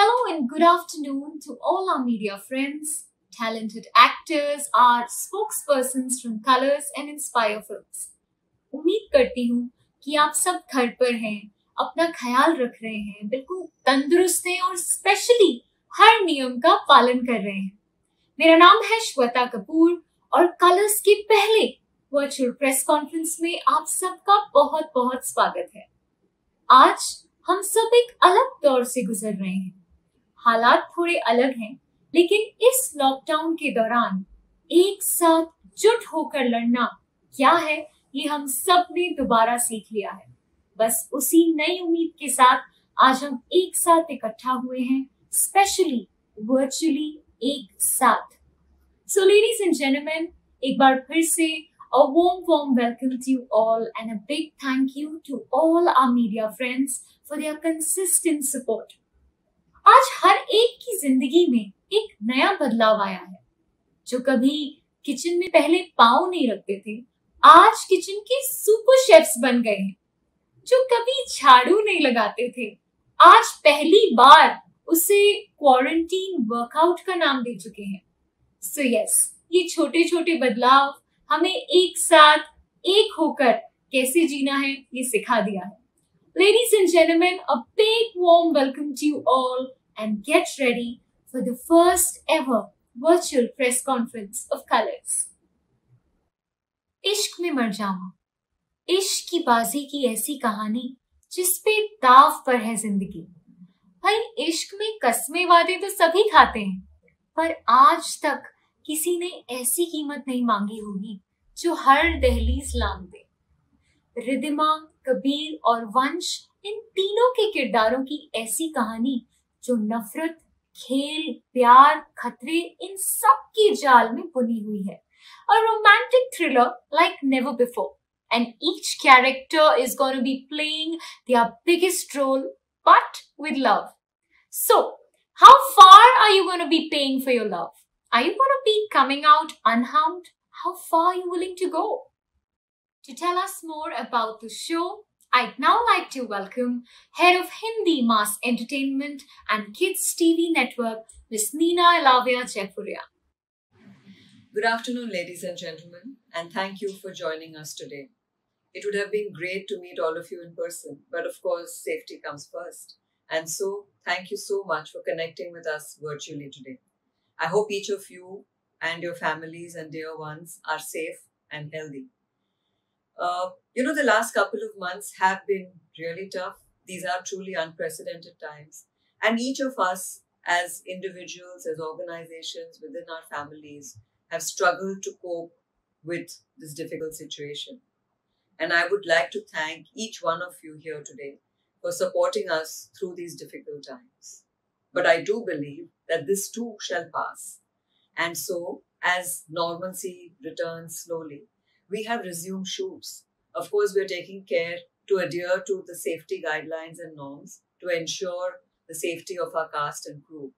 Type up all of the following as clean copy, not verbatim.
Hello and good afternoon to all our media friends, talented actors, our spokespersons from Colors and Inspire Films. उम्मीद करती हूँ कि आप सब घर पर हैं, अपना ख्याल रख रहे हैं, बिल्कुल तंदुरुस्त हैं और स्पेशली हर नियम का पालन कर रहे हैं। मेरा नाम है श्वेता कपूर और कलर्स के पहले वर्चुअल प्रेस कॉन्फ्रेंस में आप सबका बहुत बहुत स्वागत है। आज हम सब एक अलग दौर से गुजर रहे हैं। हालात थोड़े अलग हैं, लेकिन इस लॉकडाउन के दौरान एक साथ जुट होकर लड़ना क्या है, ये हम सब ने दोबारा सीख लिया है। बस उसी नई उम्मीद के साथ आज हम एक साथ इकट्ठा हुए हैं, स्पेशली वर्चुअली एक साथ। So ladies and gentlemen, एक बार फिर से a warm welcome to you all and a big thank you to all our media friends for their consistent support. आज हर एक की जिंदगी में एक नया बदलाव आया है। जो कभी किचन में पहले पाँव नहीं रखते थे, आज किचन के सुपर शेफ्स बन गए हैं। जो कभी झाड़ू नहीं लगाते थे, आज पहली बार उसे क्वारंटीन वर्कआउट का नाम दे चुके हैं। So yes, ये छोटे छोटे बदलाव हमें एक साथ एक होकर कैसे जीना है, ये सिखा दिया है। Ladies and gentlemen, a big warm welcome to you all and get ready for the first ever virtual press conference of Colors. इश्क में मर जावा, इश्क की बाजी की ऐसी कहानी जिस पे दाव पर है जिंदगी। भाई इश्क में कसमें वादे तो सभी खाते हैं, पर आज तक किसी ने ऐसी कीमत नहीं मांगी होगी जो हर दहलीज लांग दे। रिदिमा, कबीर और वंश, इन तीनों के किरदारों की ऐसी कहानी जो नफरत, खेल, प्यार, खतरे, इन सब की जाल में बुनी हुई है। A romantic thriller like never before, and each character is going to be playing their biggest role, but with love. So, how far are you going to be paying for your love? Are you going to be coming out unharmed? How far are you willing to go? To tell us more about the show, I'd now like to welcome Head of Hindi Mass Entertainment and Kids TV Network, Ms. Neena Elavia Jaipuria. Good afternoon, ladies and gentlemen, and thank you for joining us today. It would have been great to meet all of you in person, but of course, safety comes first. And so, thank you so much for connecting with us virtually today. I hope each of you and your families and dear ones are safe and healthy. The last couple of months have been really tough. These are truly unprecedented times. And each of us as individuals, as organizations within our families have struggled to cope with this difficult situation. And I would like to thank each one of you here today for supporting us through these difficult times. But I do believe that this too shall pass. And so, as normalcy returns slowly, we have resumed shoots. Of course, we're taking care to adhere to the safety guidelines and norms to ensure the safety of our cast and crew.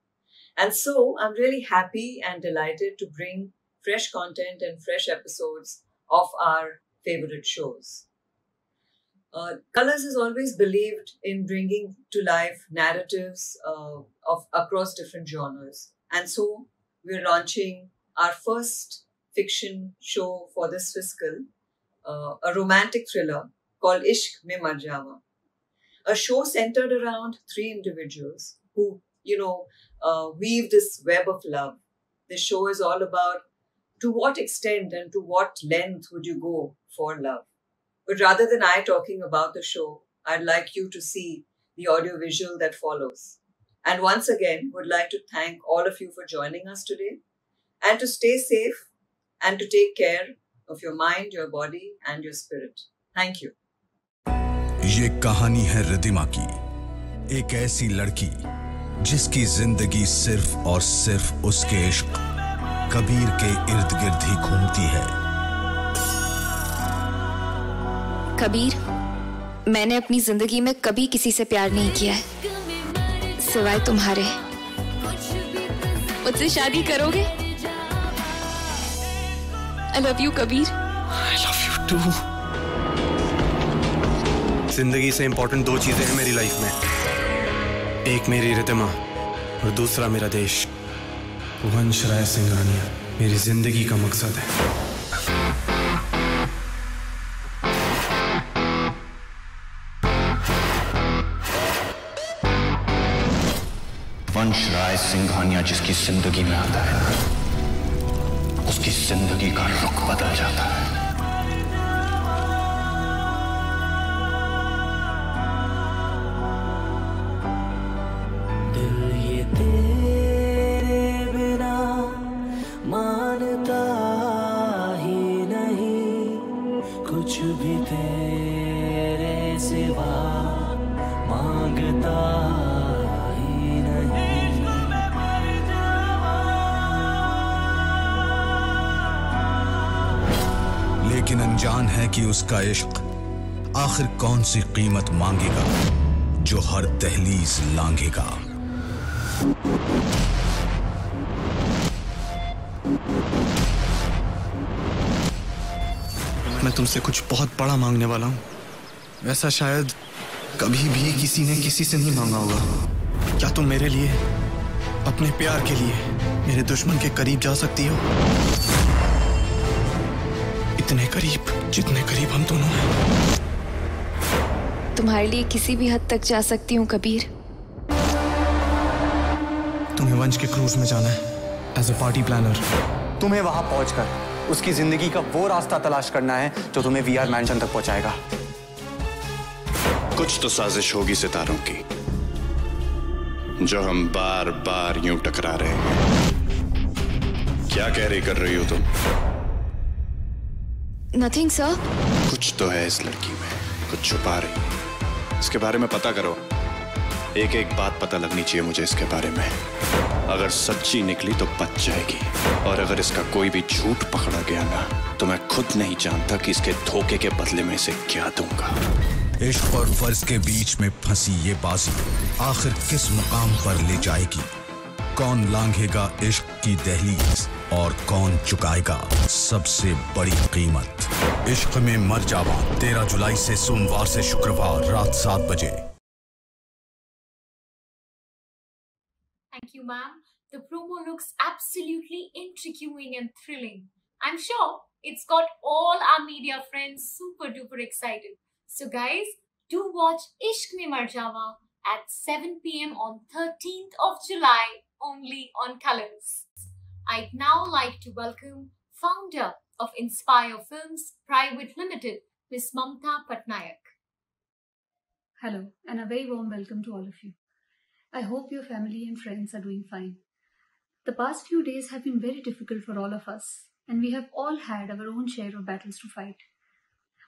And so, I'm really happy and delighted to bring fresh content and fresh episodes of our favorite shows. Colors has always believed in bringing to life narratives of across different genres. And so, we're launching our first fiction show for this fiscal, a romantic thriller called Ishq Mein Mar Jawa. A show centered around three individuals who, weave this web of love. This show is all about to what extent and to what length would you go for love. But rather than I talking about the show, I'd like you to see the audiovisual that follows. And once again, would like to thank all of you for joining us today and to stay safe and to take care of your mind, your body and your spirit. Thank you. ये कहानी है रिदिमा की, एक ऐसी लड़की जिसकी जिंदगी सिर्फ और सिर्फ उसके इश्क कबीर के इर्द गिर्द ही घूमती है। कबीर, मैंने अपनी जिंदगी में कभी किसी से प्यार नहीं किया है सिवाय तुम्हारे। मुझसे शादी करोगे? I love you, Kabir. I love you too। जिंदगी से इंपॉर्टेंट दो चीजें हैं मेरी लाइफ में, एक मेरी रिदिमा और दूसरा मेरा देश। वंश राय सिंघानिया मेरी जिंदगी का मकसद है। वंश राय सिंघानिया जिसकी जिंदगी में आता है, उसकी जिंदगी का रुख बदल जाता है। दिल ये तेरे बिना मानता ही नहीं, कुछ भी तेरे सिवा मांगता ही नहीं। लेकिन अनजान है कि उसका इश्क आखिर कौन सी कीमत मांगेगा जो हर दहलीज लांघेगा। मैं तुमसे कुछ बहुत बड़ा मांगने वाला हूँ, ऐसा शायद कभी भी किसी ने किसी से नहीं मांगा होगा। क्या तुम मेरे लिए, अपने प्यार के लिए मेरे दुश्मन के करीब जा सकती हो? इतने करीब जितने करीब हम दोनों हैं। तुम्हारे लिए किसी भी हद तक जा सकती हूँ कबीर। तुम्हें वंश के क्रूज में जाना है एज ए पार्टी प्लानर। तुम्हें वहां पहुंचकर उसकी जिंदगी का वो रास्ता तलाश करना है जो तुम्हें वीआर मैंशन तक पहुंचाएगा। कुछ तो साजिश होगी सितारों की, जो हम बार बार यूं टकरा रहे हैं। क्या कैरी कर रही हो तुम? Nothing sir. कुछ तो है इस लड़की में, कुछ छुपा रही है। इसके बारे में पता करो। एक एक बात पता लगनी चाहिए मुझे इसके बारे में। अगर सच्ची निकली तो बच जाएगी, और अगर इसका कोई भी झूठ पकड़ा गया ना, तो मैं खुद नहीं जानता कि इसके धोखे के बदले में इसे क्या दूंगा। इश्क और फर्ज के बीच में फंसी ये बाजी आखिर किस मुकाम पर ले जाएगी? कौन लांघेगा इश्क की दहलीज और कौन चुकाएगा सबसे बड़ी कीमत? इश्क में मर जावा 13 जुलाई से सोमवार से शुक्रवार रात 7 बजे। Thank you, ma'am. The promo looks absolutely intriguing and thrilling. I'm sure it's got all our media friends super duper excited. So guys, do watch Ishq Mein Mar Jawa at 7 p.m. on 13th of July only on Colors. I'd now like to welcome founder of Inspire Films Private Limited, Ms. Mamta Patnaik. Hello and a very warm welcome to all of you. I hope your family and friends are doing fine. The past few days have been very difficult for all of us, and we have all had our own share of battles to fight.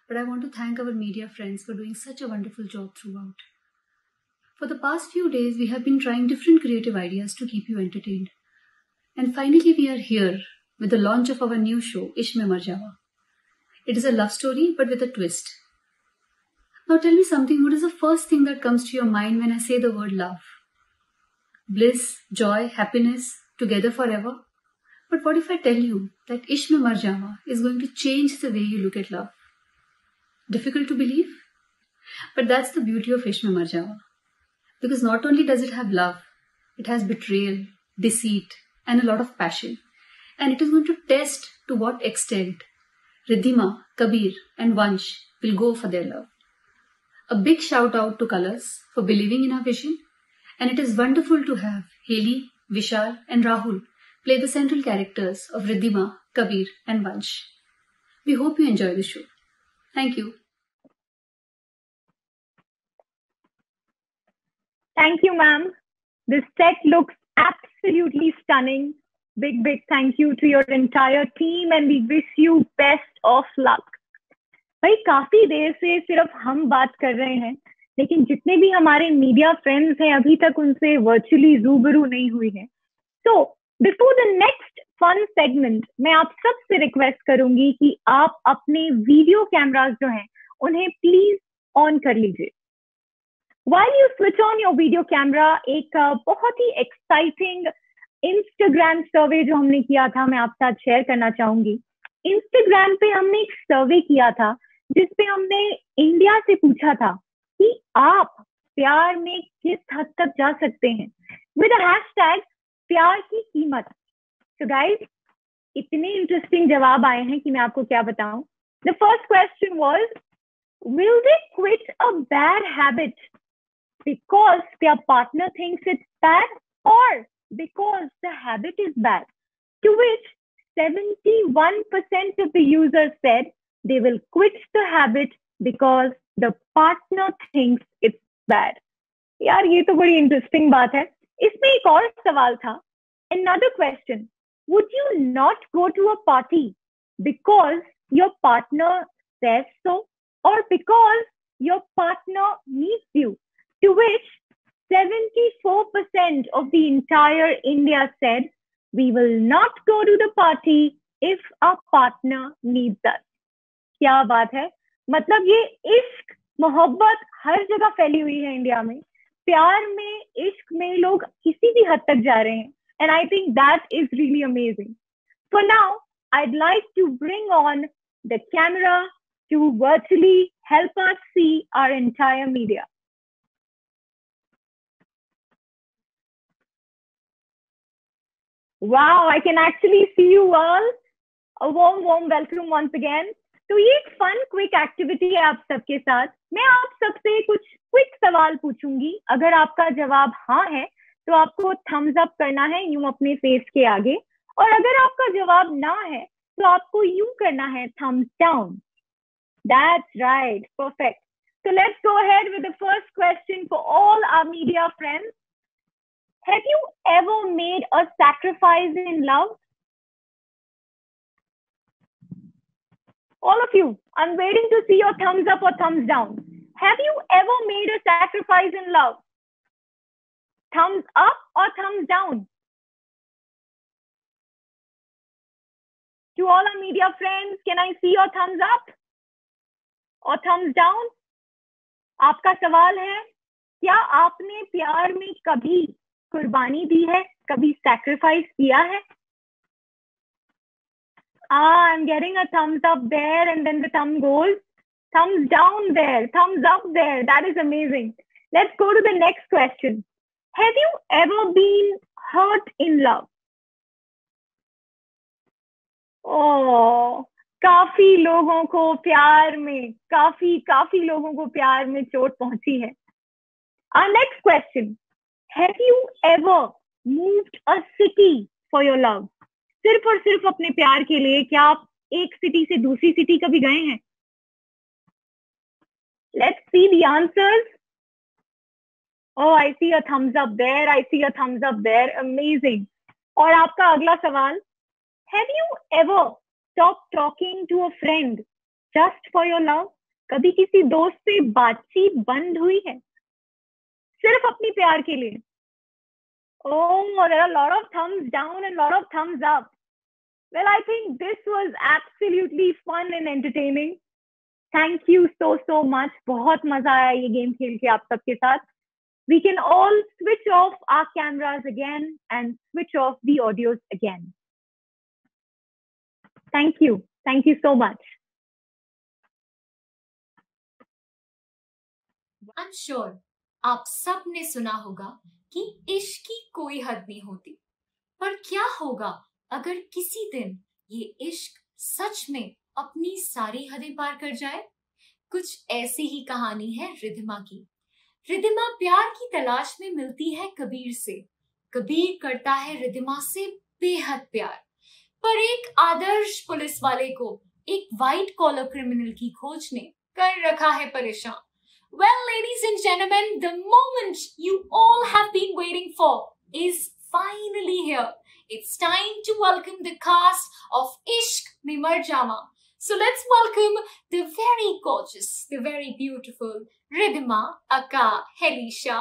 But I want to thank our media friends for doing such a wonderful job throughout. For the past few days, we have been trying different creative ideas to keep you entertained. And finally, we are here with the launch of our new show, Ishq Mein Mar Jawa. It is a love story, but with a twist. Now tell me something, what is the first thing that comes to your mind when I say the word love? Bliss, joy, happiness, together forever? But what if I tell you that Ishq Mein Mar Jawa is going to change the way you look at love? Difficult to believe? But that's the beauty of Ishq Mein Mar Jawa. Because not only does it have love, it has betrayal, deceit, and a lot of passion. And it is going to test to what extent Riddhima, Kabir, and Vansh will go for their love. A big shout out to Colors for believing in our vision. And it is wonderful to have Haley, Vishal, and Rahul play the central characters of Riddhima, Kabir, and Vansh. We hope you enjoy the show. Thank you. Thank you, ma'am. This set looks absolutely stunning. Big thank you to your entire team and we wish you best of luck. भाई काफी देर से सिर्फ हम बात कर रहे हैं, लेकिन जितने भी हमारे मीडिया फ्रेंड्स हैं अभी तक उनसे वर्चुअली रूबरू नहीं हुई है। So before the next fun segment मैं आप सबसे रिक्वेस्ट करूंगी कि आप अपने वीडियो कैमरास जो हैं उन्हें प्लीज ऑन कर लीजिए। While you switch on your video camera, एक बहुत ही एक्साइटिंग इंस्टाग्राम सर्वे जो हमने किया था मैं आपके साथ शेयर करना चाहूंगी। इंस्टाग्राम पे हमने एक सर्वे किया था जिसपे हमने इंडिया से पूछा था कि आप प्यार में किस हद तक जा सकते हैं। With a प्यार की कीमत। तो गाइस, इतने इंटरेस्टिंग जवाब आए हैं कि मैं आपको क्या बताऊं। The first question was, will they quit a bad habit because their partner thinks it's bad, or because the habit is bad? To which 71% of the users said they will quit the habit because the partner thinks it's bad. यार ये तो बड़ी interesting बात है। इसमें एक और सवाल था, another question, would you not go to a party because your partner says so, or because your partner needs you? To which 74% of the entire India said we will not go to the party if our partner needs us. क्या बात है, मतलब ये इश्क मोहब्बत हर जगह फैली हुई है इंडिया में। प्यार में, इश्क में लोग किसी भी हद तक जा रहे हैं, and I think that is really amazing. For now, I'd like to bring on the camera to virtually help us see our entire media. Wow, I can actually see you all. A warm welcome once again. तो ये एक fun quick activity है आप सबके साथ। मैं आप सबसे कुछ क्विक सवाल पूछूंगी। अगर आपका जवाब हाँ है तो आपको थम्स अप करना है यूं अपने फेस के आगे, और अगर आपका जवाब ना है तो आपको यूं करना है thumbs down. That's right, perfect. So let's go ahead with the first question for all our media friends. Have you ever made a sacrifice in love? All of you, I'm waiting to see your thumbs up or thumbs down. Have you ever made a sacrifice in love? Thumbs up or thumbs down? To all our media friends, can I see your thumbs up or thumbs down? आपका सवाल है, क्या आपने प्यार में कभी कुर्बानी दी है, कभी सैक्रिफाइस किया है? I'm getting a thumbs up there, and then the thumb goes. Thumbs down there, thumbs up there. That is amazing. Let's go to the next question. Have you ever been hurt in love? Oh, काफी लोगों को प्यार में, काफी लोगों को प्यार में चोट पहुंची है। Our next question. Have you ever moved a city for your love? सिर्फ और सिर्फ अपने प्यार के लिए क्या आप एक सिटी से दूसरी सिटी कभी गए हैं? Let's see the answers. Oh, I see a thumbs up there. I see a thumbs up there. Amazing. और आपका अगला सवाल, have you ever stopped talking to a friend just for your love? कभी किसी दोस्त से बातचीत बंद हुई है सिर्फ अपने प्यार के लिए? Oh, there are a lot of thumbs down and a lot of thumbs up. Well, I think this was absolutely fun and entertaining. Thank you so much. बहुत मजा आया ये गेम खेल के आप सबके साथ. We can all switch off our cameras again and switch off the audios again. Thank you. Thank you so much. I'm sure आप सब ने सुना होगा कि इश्क की कोई हद नहीं होती, पर क्या होगा अगर किसी दिन ये इश्क सच में अपनी सारी हदें पार कर जाए? कुछ ऐसी ही कहानी है रिधिमा की। रिधिमा प्यार की तलाश में मिलती है कबीर से। कबीर करता है रिधिमा से बेहद प्यार, पर एक आदर्श पुलिस वाले को एक व्हाइट कॉलर क्रिमिनल की खोज ने कर रखा है परेशान। Well, ladies and gentlemen, the moment you all have been waiting for is finally here. It's time to welcome the cast of Ishq Mein Mar Jawa. So let's welcome the very gorgeous, the very beautiful Ridhima Aka Helisha.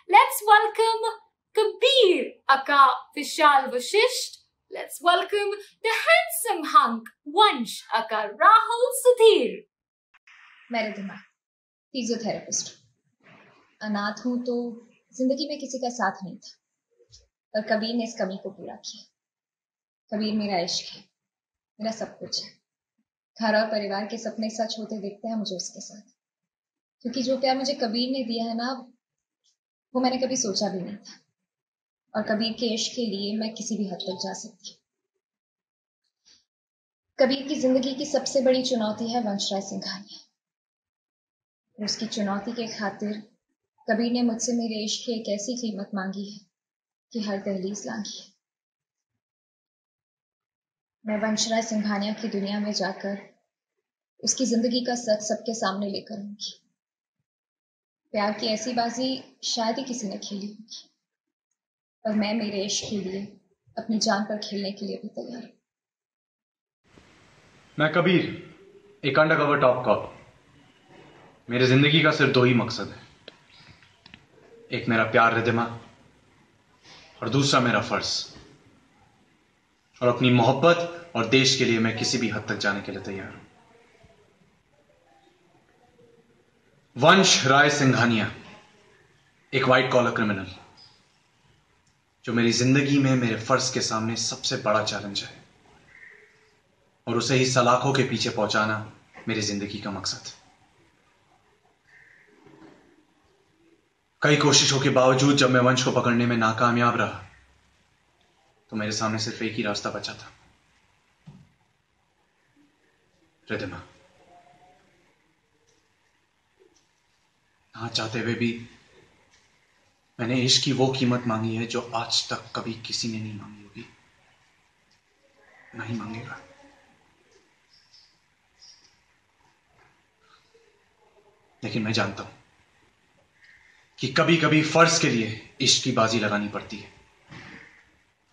Let's welcome Kabir Aka Vishal Vashisht. Let's welcome the handsome hunk Vansh Aka Rahul Sudhir. मैं Ridhima, physiotherapist. अनाथ हूँ तो जिंदगी में किसी का साथ नहीं था, पर कबीर ने इस कमी को पूरा किया। कबीर मेरा इश्क है, मेरा सब कुछ है। घर और परिवार के सपने सच होते दिखते हैं मुझे उसके साथ, क्योंकि जो प्यार मुझे कबीर ने दिया है ना, वो मैंने कभी सोचा भी नहीं था। और कबीर के इश्क के लिए मैं किसी भी हद तक जा सकती हूँ। कबीर की जिंदगी की सबसे बड़ी चुनौती है वंशराय सिंघानिया। उसकी चुनौती के खातिर कबीर ने मुझसे मेरे इश्क की एक ऐसी कीमत मांगी है कि हर दहलीज लांघी है। मैं वंशराय सिंघानिया की दुनिया में जाकर उसकी जिंदगी का सच सबके सामने लेकर आऊंगी। प्यार की ऐसी बाजी शायद ही किसी ने खेली होगी, पर मैं मेरे इश्क के लिए अपनी जान पर खेलने के लिए भी तैयार हूं। मैं कबीर, एक अंडरकवर टॉप कॉप। मेरी जिंदगी का सिर्फ 2 ही मकसद है, एक मेरा प्यार रिधिमा और दूसरा मेरा फर्ज। और अपनी मोहब्बत और देश के लिए मैं किसी भी हद तक जाने के लिए तैयार हूं। वंश राय सिंघानिया एक व्हाइट कॉलर क्रिमिनल जो मेरी जिंदगी में मेरे फर्ज के सामने सबसे बड़ा चैलेंज है, और उसे ही सलाखों के पीछे पहुंचाना मेरी जिंदगी का मकसद। कई कोशिशों के बावजूद जब मैं वंश को पकड़ने में नाकामयाब रहा तो मेरे सामने सिर्फ एक ही रास्ता बचा था, रिधिमा। ना चाहते हुए भी मैंने इश्क की वो कीमत मांगी है जो आज तक कभी किसी ने नहीं मांगी होगी, नहीं मांगेगा। लेकिन मैं जानता हूं कि कभी कभी फर्ज के लिए इश्क की बाजी लगानी पड़ती है,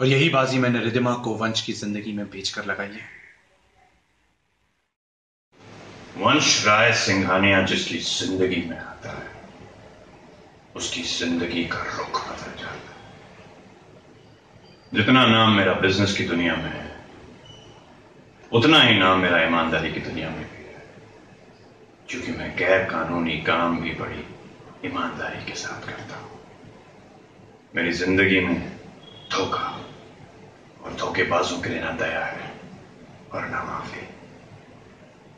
और यही बाजी मैंने रिधिमा को वंश की जिंदगी में भेजकर लगाई है। वंश राय सिंघानिया जिसकी जिंदगी में आता है उसकी जिंदगी का रुख बदल जाता है। जितना नाम मेरा बिजनेस की दुनिया में है उतना ही नाम मेरा ईमानदारी की दुनिया में भी है, क्योंकि मैं गैर कानूनी काम भी बड़ी ईमानदारी के साथ करता हूं। मेरी जिंदगी में धोखा और धोखेबाजों के लिए ना दया है और ना माफी।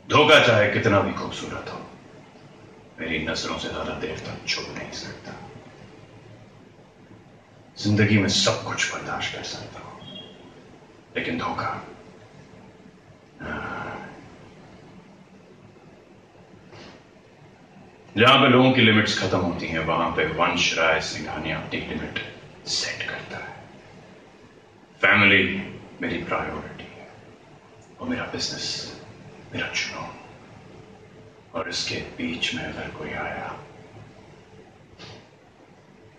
धोखा चाहे कितना भी खूबसूरत हो, मेरी नजरों से ज्यादा देर तक छुप नहीं सकता। जिंदगी में सब कुछ बर्दाश्त कर सकता हूं, लेकिन धोखा जहां पे लोगों की लिमिट्स खत्म होती हैं वहां पे वंश राय सिंघानिया अपनी लिमिट सेट करता है। फैमिली मेरी प्रायोरिटी है और मेरा बिजनेस मेरा जुनून, और इसके बीच में अगर कोई आया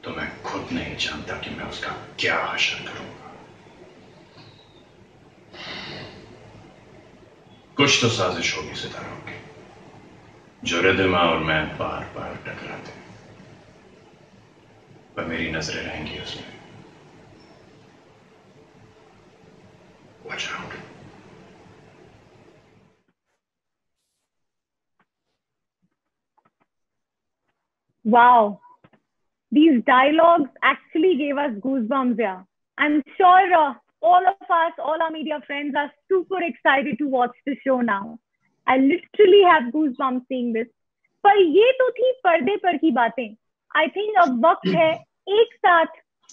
तो मैं खुद नहीं जानता कि मैं उसका क्या हश्र करूंगा। कुछ तो साजिश होगी सितारों की जो रिधिमा और मैं बार बार टकराते, पर मेरी नजरें रहेंगी उसमें। Watch out. Wow. These dialogues actually gave us goosebumps, yeah. I'm sure all of us, all our media friends are super excited to watch the show now. I literally have goosebumps seeing this. पर ये तो थी पर्दे पर की बातें। I think अब वक्त है एक साथ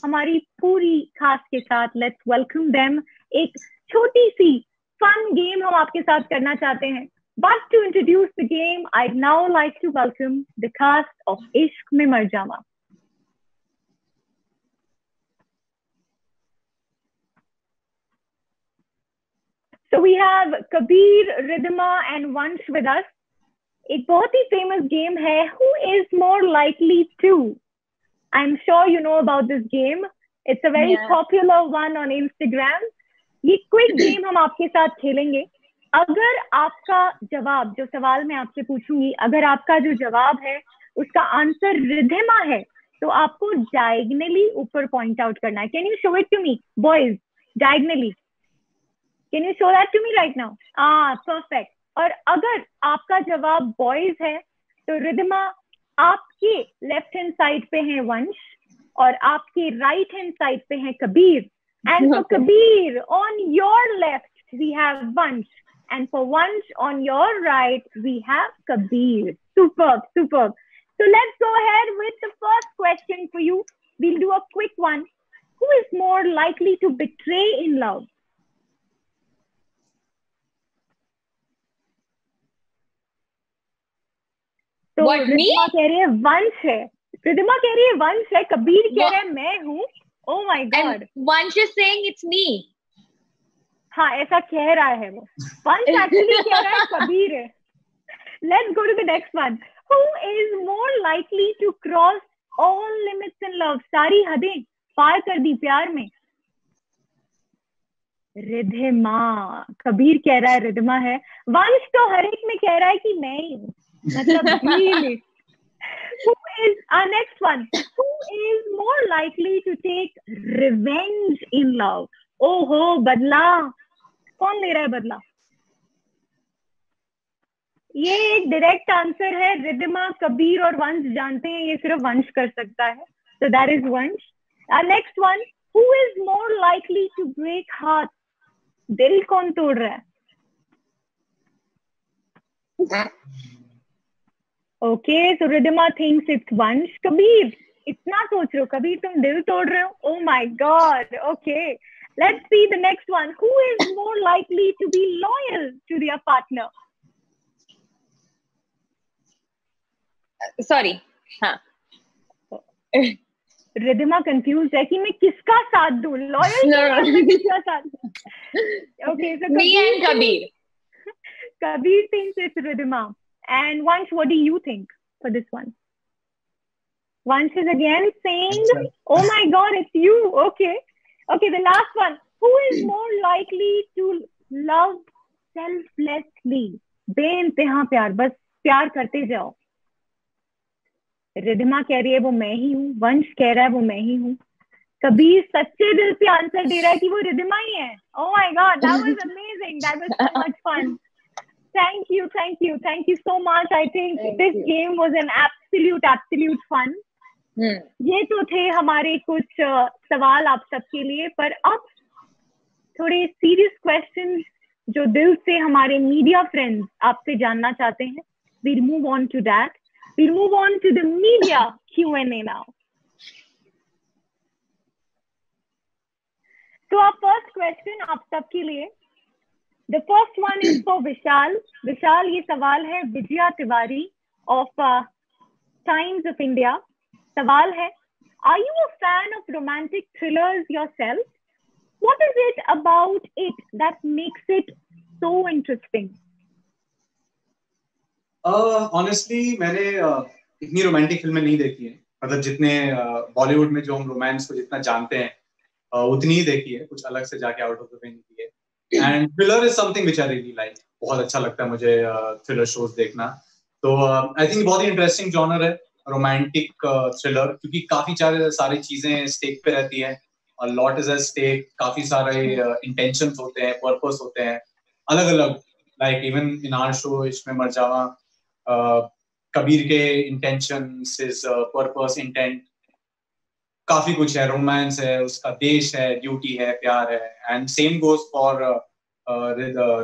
हमारी पूरी खास के साथ लेट्स वेलकम देम। एक छोटी सी फन गेम हम आपके साथ करना चाहते हैं। But to introduce the game, I'd now like to welcome the cast of Ishq Mein Mar Jawa. So we have Kabir, Ridhima and Vansh with us. एक बहुत ही famous game है Who is more likely to? I'm sure you know about this game. It's a very popular one on Instagram. ये quick game हम आपके साथ खेलेंगे। अगर आपका जवाब, जो सवाल मैं आपसे पूछूंगी, अगर आपका जो जवाब है उसका आंसर रिधिमा है तो आपको डायगनली ऊपर पॉइंट आउट करना है। Can you show it to me boys? Diagonally can you show that to me right now? Perfect. और अगर आपका जवाब बॉयज है तो रिधिमा आपके लेफ्ट हैंड साइड पे है वंश और आपके राइट हैंड साइड पे है Kabir. And for Kabir, on your left, we have Vansh. And for Vansh, on your right, we have Kabir. Superb, superb. So let's go ahead with the first question for you. We'll do a quick one. who is more likely to betray in love? तो रिद्धिमा कह रही है वंश है, रिद्धिमा कह रही है वंश है, कबीर कह रहा है मैं हूँ. Oh my God. वंश is saying it's me. हाँ, ऐसा कह रहा है वो. वंश actually कह रहा है कबीर है. Let's go to the next one. Who is more likely to cross all limits in love? सारी हदें पार कर दी प्यार में. रिद्धिमा. कबीर कह रहा है रिद्धिमा है. वंश तो हर एक में कह रहा है कि मैं ही हूँ. मतलब really. Who is our next one? Who is more likely to take revenge in love? ओहो, बदला. कौन ले रहा है बदला? ये एक डायरेक्ट आंसर है. रिद्धिमा, कबीर और वंश जानते हैं ये सिर्फ वंश कर सकता है. So that is वंश. Next one. Who is more likely to break heart? दिल कौन तोड़ रहा है? Okay, so Riddhima thinks it's वंश. कबीर, इतना सोच रहे हो? कबीर, तुम दिल तोड़ रहे हो? Oh my God. Okay, let's see the next one. Who is more likely to be loyal to their partner? Sorry. हाँ. रिद्धिमा कंफ्यूज है कि मैं किसका साथ दूं. लॉयल किसका साथ? Okay, so me and Kabir. Kabir thinks it's Riddhima. And Vansh, what do you think for this one? Vansh is again saying, oh my God, it's you. Okay. Okay, the last one. Who is more likely to love selflessly? बेइंतहा प्यार, बस प्यार करते जाओ. रिद्धिमा कह रही है वो मैं ही हूँ. वंश कह रहा है वो मैं ही हूँ. कबीर सच्चे दिल से आंसर दे रहा है कि वो रिद्धिमा ही है. Oh my God, that was amazing. That was so much fun. Thank you so much. I think this game was an absolute fun. ये तो थे हमारे कुछ सवाल आप सबके लिए. पर अब थोड़े सीरियस क्वेश्चंस जो दिल से हमारे मीडिया फ्रेंड्स आपसे जानना चाहते हैं. We'll move on to that. We'll move on to the media Q&A now. So our first question आप सबके लिए. The first one is for Vishal. Vishal, ये सवाल है Vijaya Tiwari of Times of India. सवाल है, are you a fan of romantic thrillers yourself? What is it about it that makes it so interesting? Honestly, मैंने इतनी रोमांटिक फिल्में नहीं देखी है. मतलब जितने बॉलीवुड में जो हम रोमांस को जितना जानते हैं उतनी ही देखी है. कुछ अलग से जाके आउट ऑफ द वे नहीं की है. And thriller is something which I really like. बहुत अच्छा लगता है मुझे thriller shows देखना. तो I think बहुत ही interesting genre है romantic thriller, क्योंकि काफी सारी चीजें stake पे रहती हैं. A lot is at stake. काफी सारे intentions होते हैं, purpose होते हैं, अलग-अलग. Like even in our show इसमें मरजावा, कबीर के intentions, his purpose, intent, काफी कुछ है. रोमांस है, उसका देश है, ड्यूटी है, प्यार है. And same goes for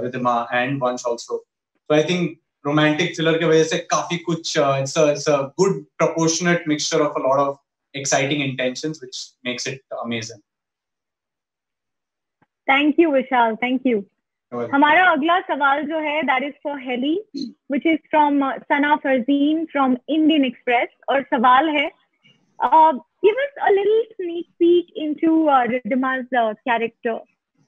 Riddhima and Vansh also. So I think romantic thriller की वजह से काफी कुछ it's a good proportionate mixture of a lot of exciting intentions which makes it amazing. Thank you Vishal, thank you. हमारा अगला सवाल जो है that is for Helly, which is from Sana Farzeen from Indian Express. और सवाल है, give us a little sneak peek into Riddhima's character,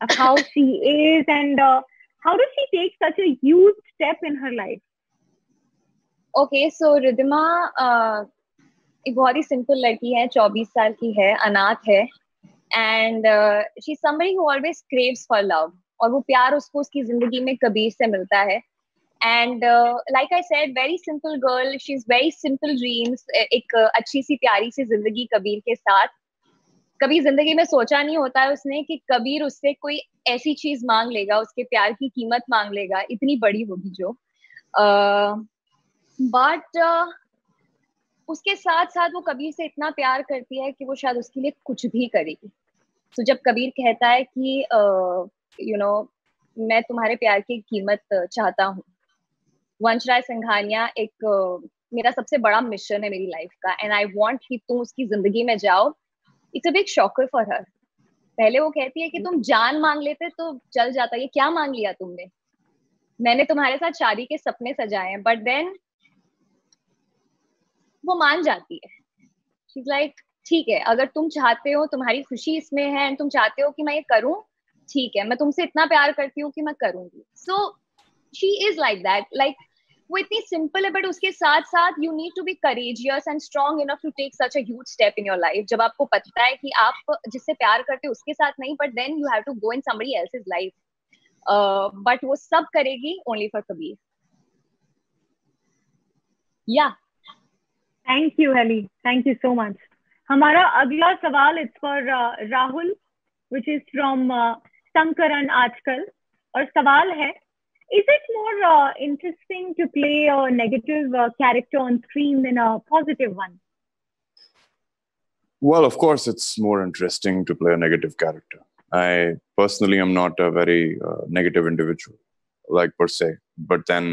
of how she is and how does she take such a huge step in her life? Okay, so Riddhima एक बहुत ही simple लड़की है, 24 साल की है, अनाथ है, and she's somebody who always craves for love. और वो प्यार उसको उसकी जिंदगी में कबीर से मिलता है. And like I said, very simple girl. She's very simple dreams. एक अच्छी सी प्यारी सी जिंदगी कबीर के साथ. कभी जिंदगी में सोचा नहीं होता है उसने कि कबीर उससे कोई ऐसी चीज मांग लेगा, उसके प्यार की कीमत मांग लेगा, इतनी बड़ी होगी जो. बट उसके साथ साथ वो कबीर से इतना प्यार करती है कि वो शायद उसके लिए कुछ भी करेगी. तो जब कबीर कहता है कि मैं तुम्हारे प्यार की कीमत चाहता हूँ, वंश राय सिंघानिया एक मेरा सबसे बड़ा मिशन है मेरी लाइफ का, एंड आई वांट कि तुम उसकी जिंदगी में जाओ. It's a big shocker for her. पहले वो कहती है कि तुम जान मांग लेते तो चल जाता, ये क्या मांग लिया तुमने, मैंने तुम्हारे साथ शादी के सपने सजाए हैं, बट देन वो मान जाती है। शी इज लाइक ठीक है, अगर तुम चाहते हो, तुम्हारी खुशी इसमें है एंड तुम चाहते हो कि मैं ये करूं, ठीक है, मैं तुमसे इतना प्यार करती हूँ कि मैं करूंगी। So she is like that, like वो इतनी सिंपल है, बट उसके साथ साथ you need to be courageous and strong enough to take such a huge step in your life. जब आपको पता है कि आप जिससे प्यार करते हो उसके साथ नहीं, but then you have to go in somebody else's life, but वो सब करेगी only for Kabir. Yeah thank you Helly, thank you so much. हमारा अगला सवाल it's for Rahul, which is from Sankaran Aajkal, और सवाल है, is it more interesting to play a negative character on screen than a positive one? Well, of course, it's more interesting to play a negative character. I personally am not a very negative individual, like per se. But then,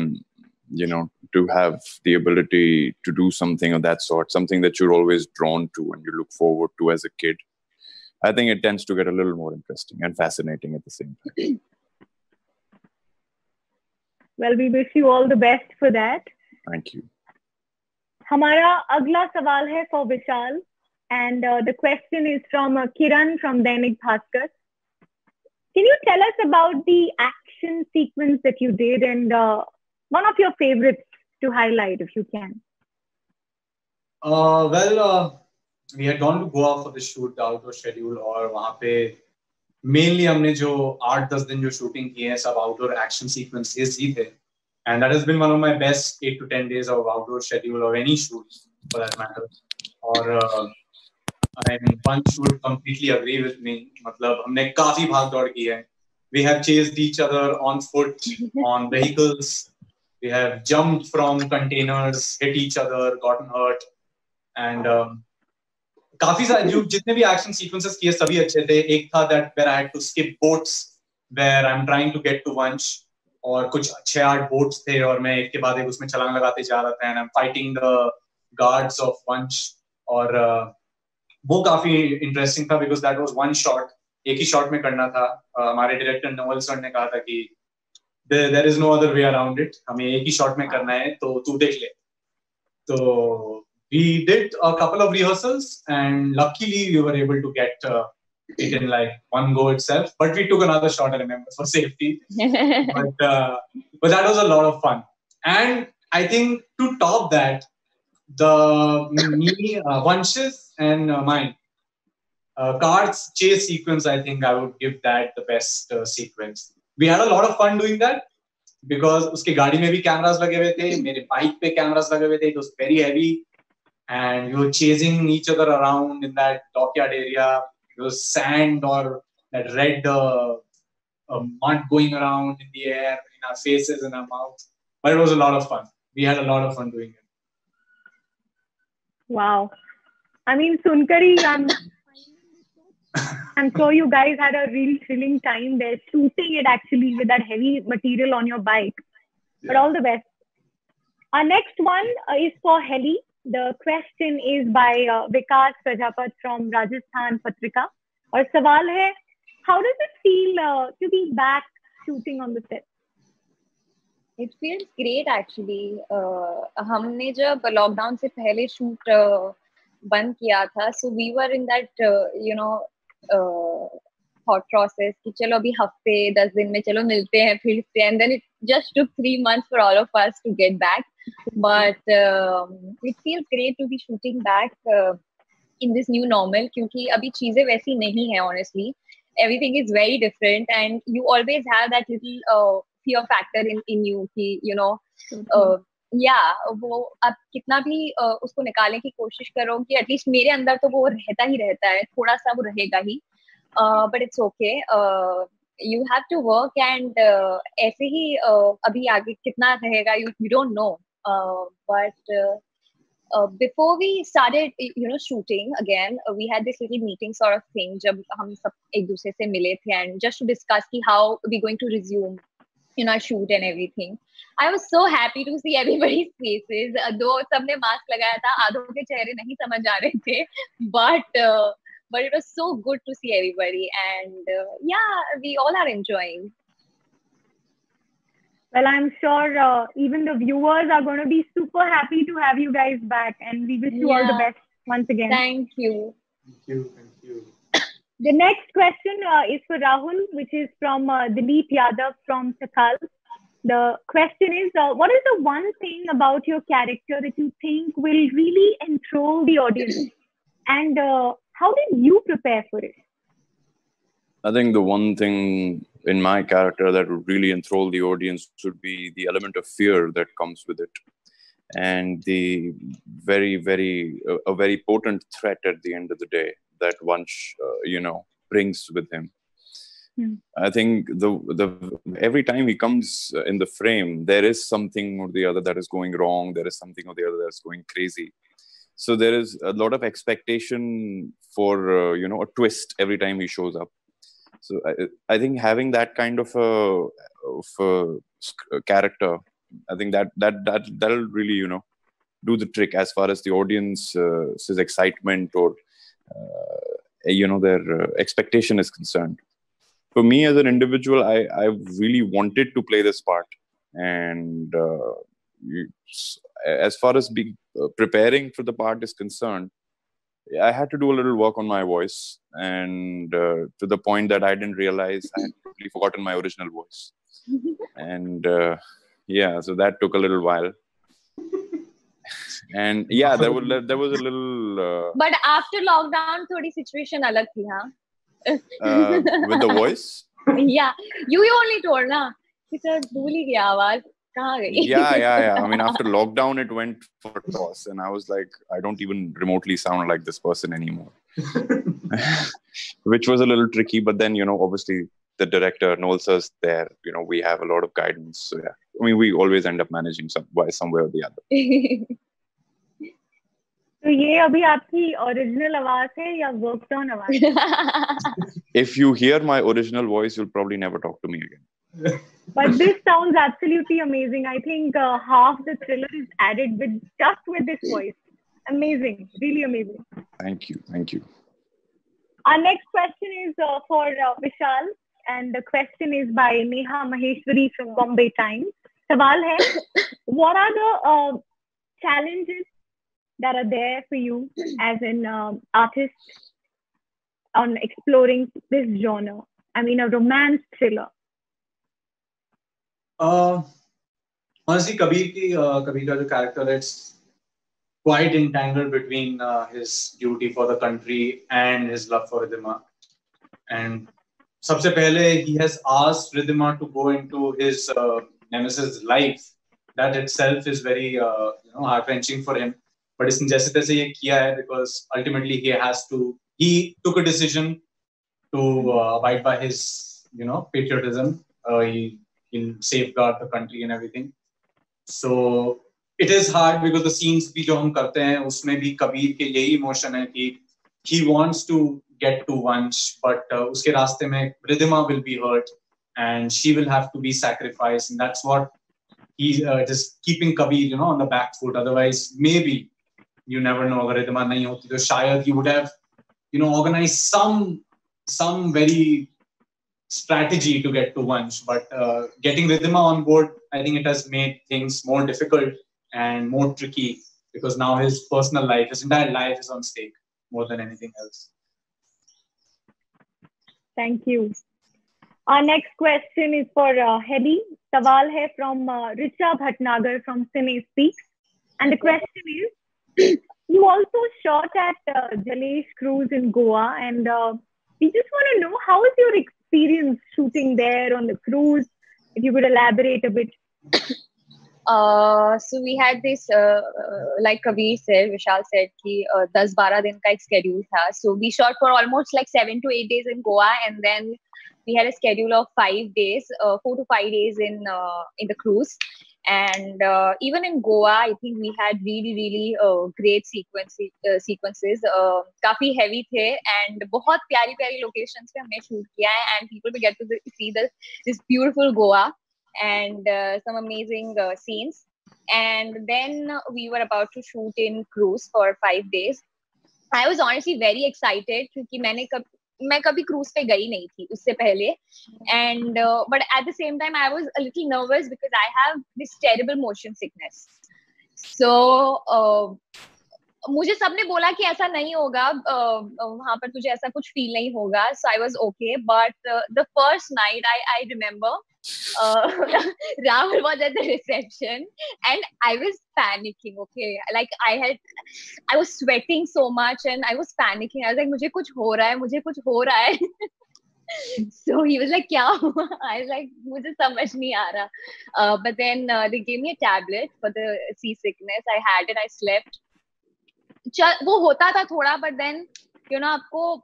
you know, to have the ability to do something of that sort, something that you're always drawn to and you look forward to as a kid, I think it tends to get a little more interesting and fascinating at the same time. Well, we wish you all the best for that. Thank you. हमारा अगला सवाल है for Vishal, and the question is from Kiran from Dainik Bhaskar. Can you tell us about the action sequence that you did and one of your favorites to highlight, if you can? We had gone to Goa for the shoot, the outdoor schedule, और वहाँ पे mainly हमने जो 8-10 दिन जो shooting की है सब आउटडोर एक्शन सीक्वेंसेस ही थे, and that has been one of my best 8 to 10 days of outdoor schedule or any shoot for that matter. और I mean, Punch would completely agree with me. मतलब हमने काफी भाग दौड़ की है. We have chased each other on foot, on vehicles. We have jumped from containers, hit each other, gotten hurt, and काफी सारे जो जितने भी एक्शन सीक्वेंसेस किए सभी अच्छे थे. एक था that where I had to skip boats, where I'm trying to get to Vanch, और कुछ 6-8 boats थे और मैं एक के बाद एक उसमें छलांग लगाते जा रहा था, and I'm fighting the guards of Vanch. और वो काफी इंटरेस्टिंग था because that was one shot, एक ही शॉट में करना था. हमारे डायरेक्टर नोएल सर ने कहा था कि there is no other way around it, हमें एक ही शॉट में करना है, तो तू देख ले. तो we did a couple of rehearsals and luckily we were able to get it in like one go itself, but we took another shot, I remember, for safety. but that was a lot of fun, and I think to top that, the Vanch's and mine cards chase sequence, I think I would give that the best sequence. We had a lot of fun doing that because उसके गाड़ी में भी cameras लगे हुए थे, मेरे bike पे cameras लगे हुए थे. It was very heavy. And we were chasing each other around in that dockyard area. There was sand or that red mud going around in the air, in our faces and our mouths. But it was a lot of fun. We had a lot of fun doing it. Wow. I mean, Sunkari, I'm sure you guys had a real thrilling time there shooting it actually with that heavy material on your bike. Yeah. But all the best. Our next one is for Heli. The question is by Vikas Prajapat from Rajasthan Patrika. और सवाल है, how does it feel to be back shooting on the set? It feels great actually. हमने जब lockdown से पहले shoot बंद किया था, so we were in that thought process कि चलो अभी हफ्ते 10 दिन में चलो मिलते हैं फिर से, and then it just took 3 months for all of us to get back. But it feels great to be shooting back in this new normal, क्योंकि अभी चीजें वैसी नहीं है. Honestly, everything is very different, and you always have that little fear factor in you कि वो आप कितना भी उसको निकालने की कोशिश करो कि एटलीस्ट मेरे अंदर तो वो रहता ही रहता है, थोड़ा सा वो रहेगा ही. But it's okay. You have to work, and ऐसे ही अभी आगे कितना रहेगा you don't know. But before we started shooting again, we had this little meeting sort of thing जब हम सब एक दूसरे से मिले थे, and just to discuss कि how we going to resume our shoot and everything. I was so happy to see everybody's faces. Though सबने मास्क लगाया था, आधों के चेहरे नहीं समझ आ रहे थे, but but it was so good to see everybody, and we all are enjoying. Well, I'm sure even the viewers are going to be super happy to have you guys back, and we wish you all the best once again. Thank you. Thank you. Thank you. The next question is for Rahul, which is from Dileep Yadav from Sakal. The question is, what is the one thing about your character that you think will really enthrall the audience? And how did you prepare for it? I think the one thing in my character that would really enthrall the audience should be the element of fear that comes with it, and the very potent threat at the end of the day that one brings with him. I think the every time he comes in the frame, there is something or the other that is going wrong. There is something or the other that's going crazy. So there is a lot of expectation for a twist every time he shows up. So I think having that kind of a character, I think that'll really do the trick as far as the audience's excitement or their expectation is concerned. For me as an individual, I really wanted to play this part, and as far as preparing for the part is concerned, I had to do a little work on my voice, and to the point that I didn't realize I had totally forgotten my original voice. And so that took a little while. And there was a little. But after lockdown, thodi situation alag thi, huh? With the voice? Yeah, you only told na. Sir, bhul hi gaya awaaz. Yeah. I mean, after lockdown, it went for a toss, and I was like, I don't even remotely sound like this person anymore, which was a little tricky. But then, obviously, the director, Noel sir's there. We have a lot of guidance. So yeah, I mean, we always end up managing some way or the other. तो ये अभी आपकी original आवाज है या worked on आवाज? If you hear my original voice, you'll probably never talk to me again. But this sounds absolutely amazing. I think half the thriller is added with this voice. Amazing, really amazing. Thank you. Our next question is for Vishal, and the question is by Neha Maheshwari from Bombay Times. सवाल है, what are the challenges that are there for you as an artist on exploring this genre? I mean, a romance thriller. Honestly, Kabir ka jo character, it's quite entangled between his duty for the country and his love for Ridhima. And sabse pehle, he has asked Ridhima to go into his nemesis' life. That itself is very heart-wrenching for him. But इसने जैसे तैसे ये किया है because ultimately he took a decision to abide by his patriotism. He'll safeguard the country and everything. So it is hard because the scenes भी जो हम करते हैं उसमें भी कबीर के यही emotion है कि he wants to get to Vansh, but उसके रास्ते में Ridhima will be hurt and she will have to be sacrificed, and that's what he's just keeping Kabir on the back foot. Otherwise, maybe you never know, अगर Ridhima नहीं होती तो शायद he would have organized some very strategy to get to Vansh, but getting Ridhima on board, I think it has made things more difficult and more tricky because now his personal life, his entire life is on stake more than anything else. Thank you. Our next question is for Hedy. Sawal hai from Richa Bhatnagar from Cine Speaks. And the question is, you also shot at Jalesh Cruise in Goa, and we just want to know, how is your experience shooting there on the cruise? If you could elaborate a bit. So we had this, like Kabir said, Vishal said, ki 10-12 din ka ek schedule tha. So we shot for almost like 7 to 8 days in Goa, and then we had a schedule of 5 days, 4 to 5 days in the cruise. And even in Goa, I think we had really great sequences. काफी heavy थे, and बहुत प्यारी locations पे हमने shoot किया है, and people will get to see this beautiful Goa and some amazing scenes. And then we were about to shoot in cruise for 5 days. I was honestly very excited क्योंकि मैं कभी cruise पे गई नहीं थी उससे पहले, and but at the same time I was a little nervous because I have this terrible motion sickness. So मुझे सबने बोला कि ऐसा नहीं होगा, वहां पर तुझे ऐसा कुछ फील नहीं होगा. So I was okay, but the first night I remember Rahul was at the reception and I was panicking. Okay, like I was sweating so much and I was panicking. I was like, मुझे कुछ हो रहा है. So he was like, क्या हुआ? I was like, मुझे समझ नहीं आ रहा. But then they gave me a tablet for the seasickness. I had it. I slept. वो होता था थोड़ा, but then you know आपको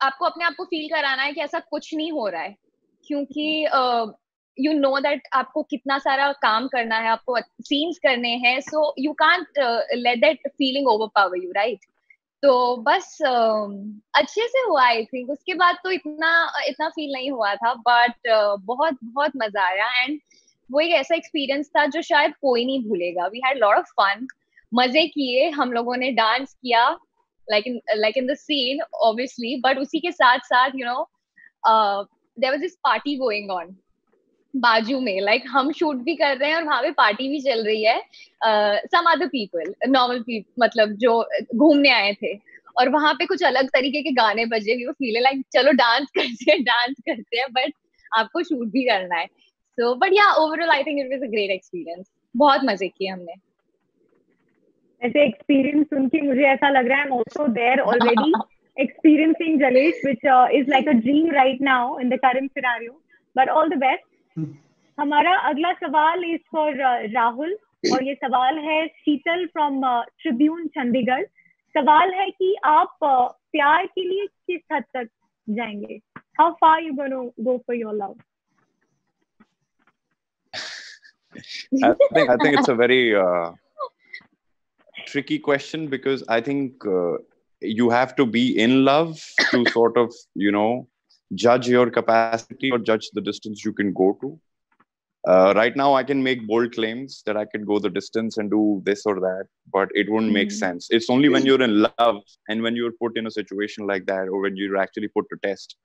अपने आप को फील कराना है कि ऐसा कुछ नहीं हो रहा है, क्योंकि you know that आपको कितना सारा काम करना है, आपको scenes करने हैं, so you can't let that feeling overpower you, right? तो बस अच्छे से हुआ आई थिंक. उसके बाद तो इतना फील नहीं हुआ था, बट बहुत बहुत मजा आया. एंड वो एक ऐसा एक्सपीरियंस था जो शायद कोई नहीं भूलेगा. We had lot of fun, मजे किए, हम लोगों ने डांस किया like in the scene obviously, but उसी के साथ साथ you know there was this party going on बाजू में, like हम शूट भी कर रहे हैं और वहां पे पार्टी भी चल रही है. some other people, normal people, मतलब जो घूमने आए थे, और वहां पे कुछ अलग तरीके के गाने बजे. वो फील लाइक चलो डांस करते हैं बट आपको शूट भी करना है. सो बट या overall I think it was a great experience. बहुत मजे किए हमने. ऐसे एक्सपीरियंस सुन के मुझे ऐसा लग रहा है I'm also there already experiencing Jalesh, which is like a dream right now in the current scenario. But all the best. हमारा अगला सवाल is for राहुल, और ये सवाल है शीतल from ट्रिब्यून चंडीगढ़. सवाल है कि आप प्यार के लिए किस हद तक जाएंगे? How far you gonna go for your love? I think it's a very tricky question, because I think you have to be in love to sort of, you know, judge your capacity or judge the distance you can go to. Right now, I can make bold claims that I can go the distance and do this or that, but it wouldn't make sense. It's only when you're in love and when you're put in a situation like that, or when you're actually put to test.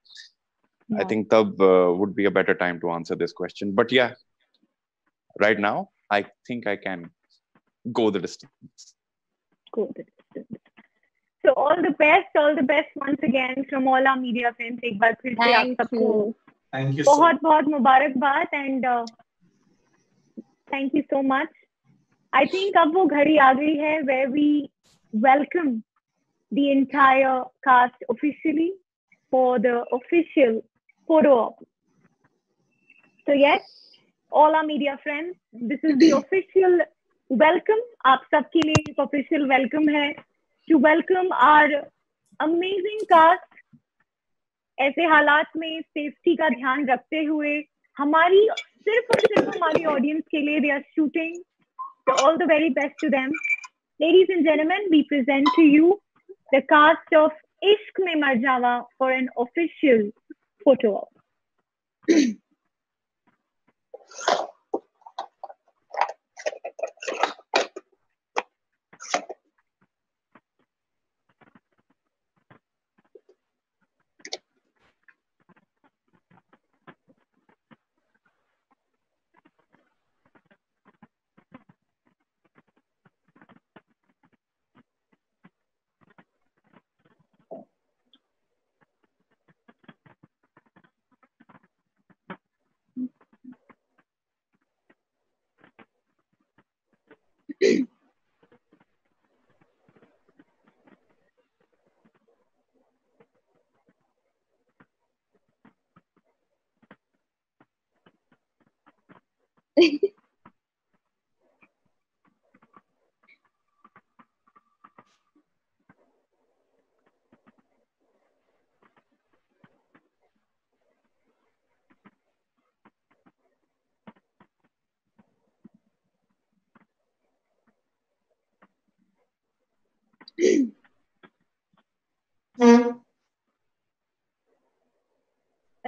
I think Tab would be a better time to answer this question. But yeah, right now, I think I can go the distance. Go the distance. So all the best once again from all our media friends. एक बार फिर से आप सबको बहुत मुबारकबाद, and thank you so much. I think अब वो घड़ी आ गई है where we welcome the entire cast officially for the official photo op. So yes, all our media friends, this is the official welcome. आप सबके लिए एक official welcome है to welcome our amazing cast. ऐसे हालात में सेफ्टी का ध्यान रखते हुए हमारी सिर्फ और सिर्फ हमारी ऑडियंस के लिए they are shooting. So all the very best to them. Ladies and gentlemen, we present to you the cast of Ishq Mein Mar Jawa for an official photo op.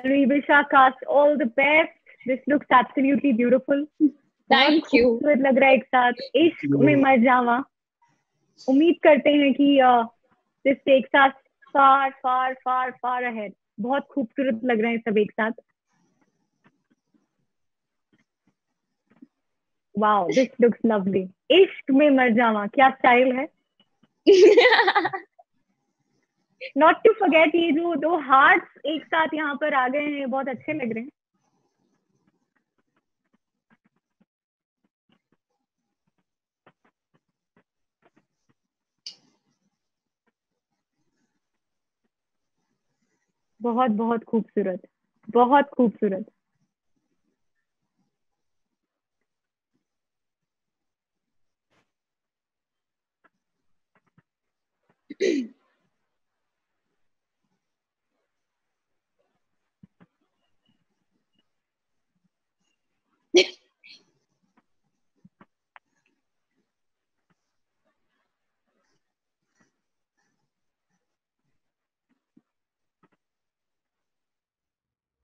We wish our cast all the best. This looks absolutely beautiful. Thank you. खूबसूरत लग रहा है एक साथ इश्क में मर जावा. उम्मीद करते हैं कि This takes us far, far, far, far ahead. बहुत खूबसूरत लग रहे हैं सब एक साथ. Wow, this looks lovely. इश्क में मर जावा, क्या स्टाइल है. Not to forget ये जो 2 हार्ट्स एक साथ यहाँ पर आ गए हैं, बहुत अच्छे लग रहे हैं. बहुत बहुत खूबसूरत, बहुत खूबसूरत.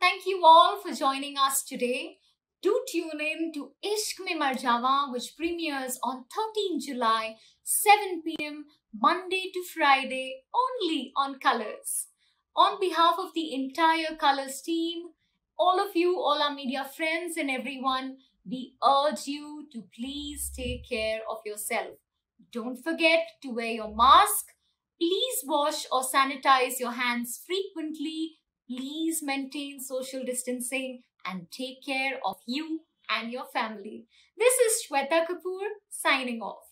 Thank you all for joining us today. Do tune in to Ishq Mein Mar Jawa, which premieres on 13 July, 7 p.m. Monday to Friday, only on Colors. On behalf of the entire Colors team, all of you, all our media friends and everyone, we urge you to please take care of yourself. Don't forget to wear your mask. Please wash or sanitize your hands frequently. Please maintain social distancing and take care of you and your family. This is Shweta Kapoor signing off.